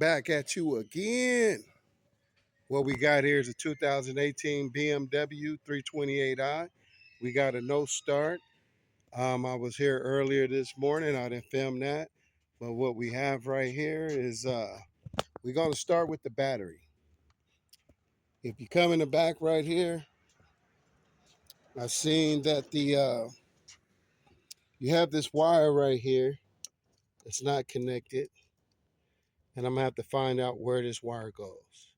Back at you again. What we got here is a 2018 BMW 328i. We got a no start. I was here earlier this morning. I didn't film that. But what we have right here is we're going to start with the battery. If you come in the back right here, I seen that you have this wire right here. It's not connected. And I'm going to have to find out where this wire goes.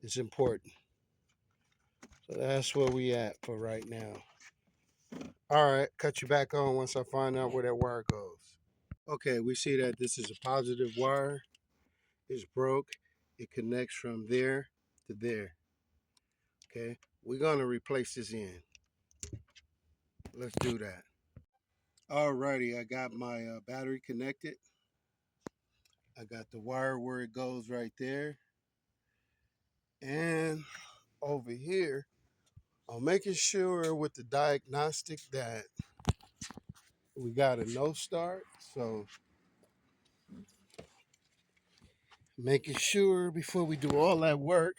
It's important. So that's where we at for right now. All right, cut you back on once I find out where that wire goes. Okay, we see that this is a positive wire. It's broke. It connects from there to there. Okay, we're gonna replace this end. Let's do that. Alrighty, I got my battery connected. I got the wire where it goes right there. And over here, I'm making sure with the diagnostic that we got a no start. So making sure before we do all that work,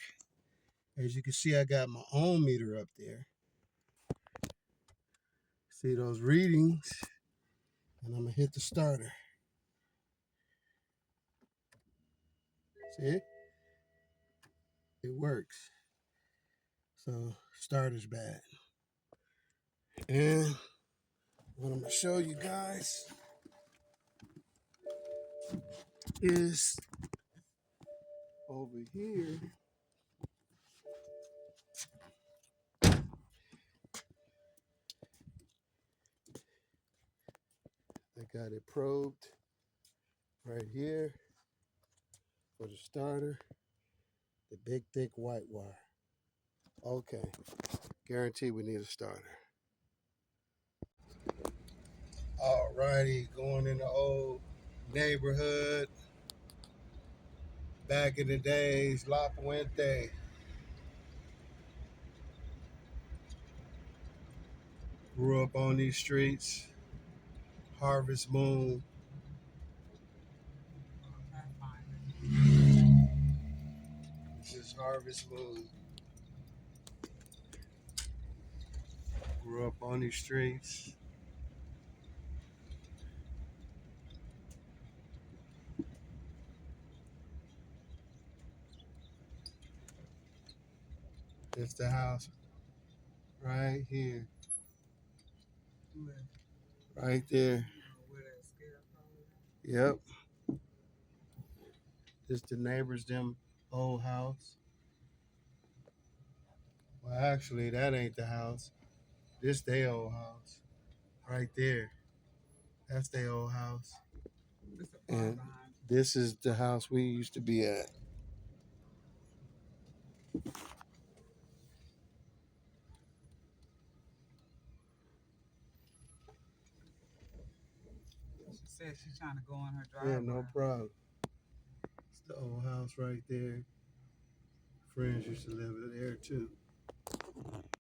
as you can see, I got my ohm meter up there. See those readings, and I'm gonna hit the starter. See, it works. So starter's bad. And what I'm gonna show you guys is over here. I got it probed right here for the starter. The big thick white wire. Okay, guarantee we need a starter. Alrighty, going in the old neighborhood. Back in the days, La Puente. Grew up on these streets. Harvest Moon. This is Harvest Moon. Grew up on these streets. It's the house right here. Right there. Yep. It's the neighbors, them old house. Well, actually, that ain't the house. This their old house. Right there. That's their old house. And this is the house we used to be at. She said she's trying to go on her driveway. Yeah, no problem. It's the old house right there. Friends used to live there too.